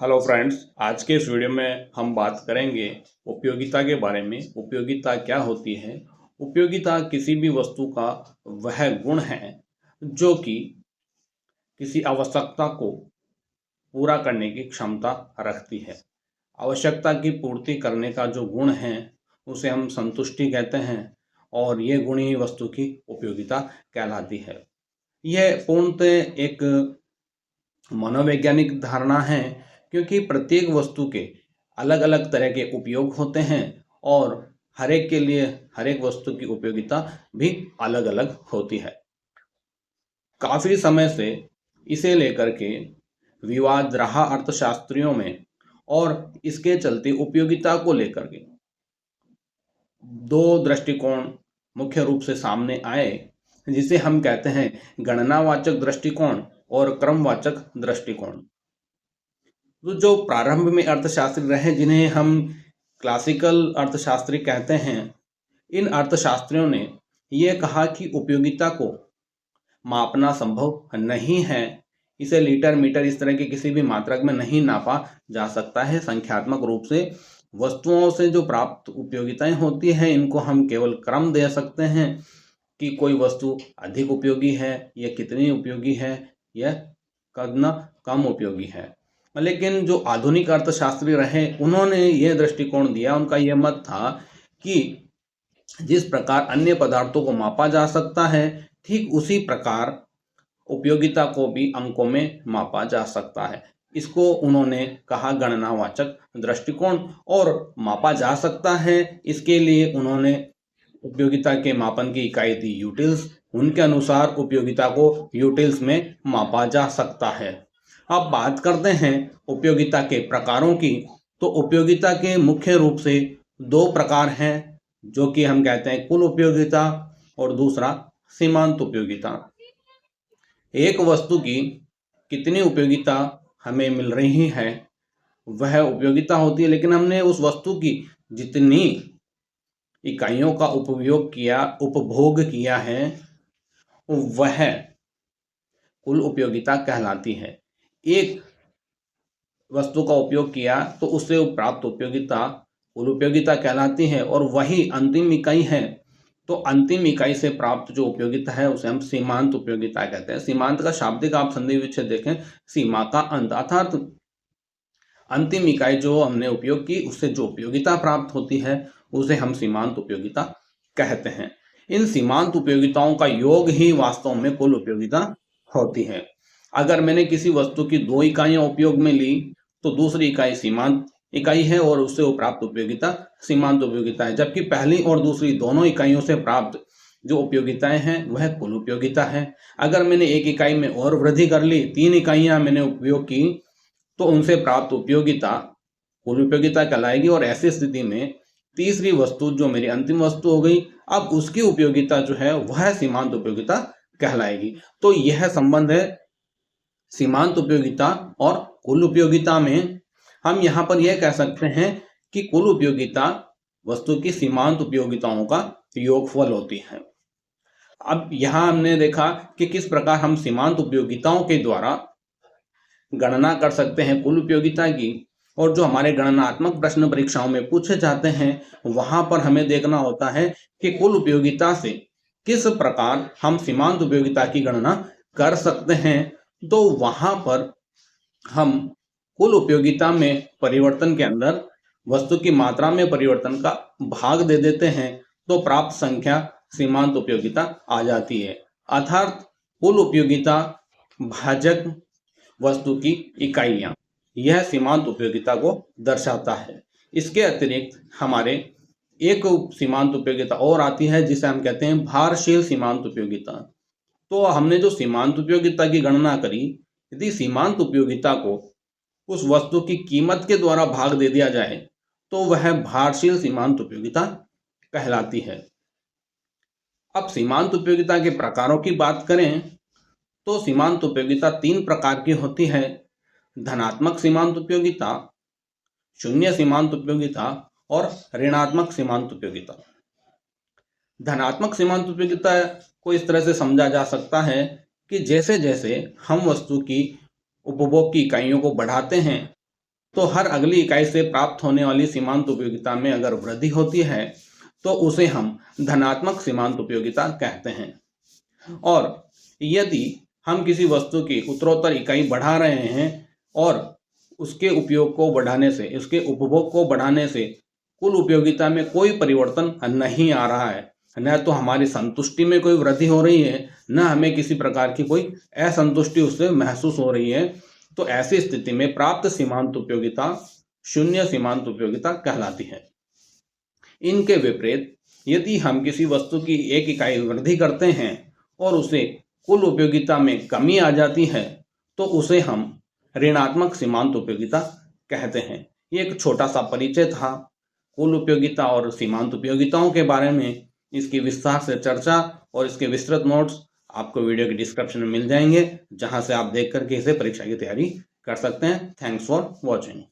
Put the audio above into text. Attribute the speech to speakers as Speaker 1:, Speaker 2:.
Speaker 1: Hello friends, आज के इस वीडियो में हम बात करेंगे उपयोगिता के बारे में। उपयोगिता क्या होती है? उपयोगिता किसी भी वस्तु का वह गुण है जो कि किसी आवश्यकता को पूरा करने की क्षमता रखती है। आवश्यकता की पूर्ति करने का जो गुण है उसे हम संतुष्टि कहते हैं और ये गुण ही वस्तु की उपयोगिता कहलाती है। यह पूर्णतः एक मनोवैज्ञानिक धारणा है, क्योंकि प्रत्येक वस्तु के अलग अलग तरह के उपयोग होते हैं और हर एक के लिए हर एक वस्तु की उपयोगिता भी अलग अलग होती है। काफी समय से इसे लेकर के विवाद रहा अर्थशास्त्रियों में, और इसके चलते उपयोगिता को लेकर के दो दृष्टिकोण मुख्य रूप से सामने आए, जिसे हम कहते हैं गणनावाचक दृष्टिकोण और क्रमवाचक दृष्टिकोण। तो जो प्रारंभ में अर्थशास्त्री रहे, जिन्हें हम क्लासिकल अर्थशास्त्री कहते हैं, इन अर्थशास्त्रियों ने यह कहा कि उपयोगिता को मापना संभव नहीं है। इसे लीटर मीटर इस तरह के किसी भी मात्रक में नहीं नापा जा सकता है। संख्यात्मक रूप से वस्तुओं से जो प्राप्त उपयोगिताएं होती हैं, इनको हम केवल क्रम दे सकते हैं कि कोई वस्तु अधिक उपयोगी है या कितनी उपयोगी है या कितना कम उपयोगी है। लेकिन जो आधुनिक अर्थशास्त्री रहे, उन्होंने यह दृष्टिकोण दिया। उनका यह मत था कि जिस प्रकार अन्य पदार्थों को मापा जा सकता है, ठीक उसी प्रकार उपयोगिता को भी अंकों में मापा जा सकता है। इसको उन्होंने कहा गणनावाचक दृष्टिकोण। और मापा जा सकता है, इसके लिए उन्होंने उपयोगिता के मापन की इकाई दी यूटिल्स। उनके अनुसार उपयोगिता को यूटिल्स में मापा जा सकता है। अब बात करते हैं उपयोगिता के प्रकारों की। तो उपयोगिता के मुख्य रूप से दो प्रकार हैं, जो कि हम कहते हैं कुल उपयोगिता और दूसरा सीमांत उपयोगिता। एक वस्तु की कितनी उपयोगिता हमें मिल रही है वह उपयोगिता होती है, लेकिन हमने उस वस्तु की जितनी इकाइयों का उपभोग किया है वह कुल उपयोगिता कहलाती है। एक वस्तु का उपयोग किया तो उससे प्राप्त उपयोगिता कुल उपयोगिता कहलाती है, और वही अंतिम इकाई है तो अंतिम इकाई से प्राप्त जो उपयोगिता है उसे हम सीमांत उपयोगिता कहते हैं। सीमांत का शाब्दिक आप संधि विच्छेद देखें, सीमा का अंत, अर्थात अंतिम इकाई जो हमने उपयोग की उससे जो उपयोगिता प्राप्त होती है उसे हम सीमांत उपयोगिता कहते हैं। इन सीमांत उपयोगिताओं का योग ही वास्तव में कुल उपयोगिता होती है। अगर मैंने किसी वस्तु की दो इकाइयां उपयोग में ली तो दूसरी इकाई सीमांत इकाई है और उससे वो प्राप्त उपयोगिता सीमांत उपयोगिता है, जबकि पहली और दूसरी दोनों इकाइयों से प्राप्त जो उपयोगिताएं हैं वह कुल उपयोगिता है। अगर मैंने एक इकाई में और वृद्धि कर ली, तीन इकाइयां मैंने उपयोग की, तो उनसे प्राप्त उपयोगिता कुल उपयोगिता कहलाएगी। और ऐसी स्थिति में तीसरी वस्तु जो मेरी अंतिम वस्तु हो गई, अब उसकी उपयोगिता जो है वह सीमांत उपयोगिता कहलाएगी। तो यह संबंध है सीमांत उपयोगिता और कुल उपयोगिता में। हम यहाँ पर यह कह सकते हैं कि कुल उपयोगिता वस्तु की सीमांत उपयोगिताओं का योगफल होती है। अब यहाँ हमने देखा कि किस प्रकार हम सीमांत उपयोगिताओं के द्वारा गणना कर सकते हैं कुल उपयोगिता की, और जो हमारे गणनात्मक प्रश्न परीक्षाओं में पूछे जाते हैं वहां पर हमें देखना होता है कि कुल उपयोगिता से किस प्रकार हम सीमांत उपयोगिता की गणना कर सकते हैं। तो वहां पर हम कुल उपयोगिता में परिवर्तन के अंदर वस्तु की मात्रा में परिवर्तन का भाग दे देते हैं, तो प्राप्त संख्या सीमांत उपयोगिता आ जाती है। अर्थात कुल उपयोगिता भाजक वस्तु की इकाइयां, यह सीमांत उपयोगिता को दर्शाता है। इसके अतिरिक्त हमारे एक सीमांत उपयोगिता और आती है जिसे हम कहते हैं भारशील सीमांत उपयोगिता। तो हमने जो सीमांत उपयोगिता की गणना करी, यदि सीमांत उपयोगिता को उस वस्तु की कीमत के द्वारा भाग दे दिया जाए तो वह भारशील सीमांत उपयोगिता कहलाती है। अब सीमांत उपयोगिता के प्रकारों की बात करें तो सीमांत उपयोगिता तीन प्रकार की होती है: धनात्मक सीमांत उपयोगिता, शून्य सीमांत उपयोगिता और ऋणात्मक सीमांत उपयोगिता। धनात्मक सीमांत उपयोगिता को इस तरह से समझा जा सकता है कि जैसे जैसे हम वस्तु की उपभोग की इकाइयों को बढ़ाते हैं तो हर अगली इकाई से प्राप्त होने वाली सीमांत उपयोगिता में अगर वृद्धि होती है तो उसे हम धनात्मक सीमांत उपयोगिता कहते हैं। और यदि हम किसी वस्तु की उत्तरोत्तर इकाई बढ़ा रहे हैं और उसके उपयोग को बढ़ाने से, उसके उपभोग को बढ़ाने से कुल उपयोगिता में कोई परिवर्तन नहीं आ रहा है, न तो हमारी संतुष्टि में कोई वृद्धि हो रही है, न हमें किसी प्रकार की कोई असंतुष्टि उससे महसूस हो रही है, तो ऐसी स्थिति में प्राप्त सीमांत उपयोगिता शून्य सीमांत उपयोगिता कहलाती है। इनके विपरीत यदि हम किसी वस्तु की एक इकाई वृद्धि करते हैं और उसे कुल उपयोगिता में कमी आ जाती है तो उसे हम ऋणात्मक सीमांत उपयोगिता कहते हैं। ये एक छोटा सा परिचय था कुल उपयोगिता और सीमांत उपयोगिताओं के बारे में। इसकी विस्तार से चर्चा और इसके विस्तृत नोट्स आपको वीडियो के डिस्क्रिप्शन में मिल जाएंगे, जहां से आप देख करके इसे परीक्षा की तैयारी कर सकते हैं। Thanks for watching.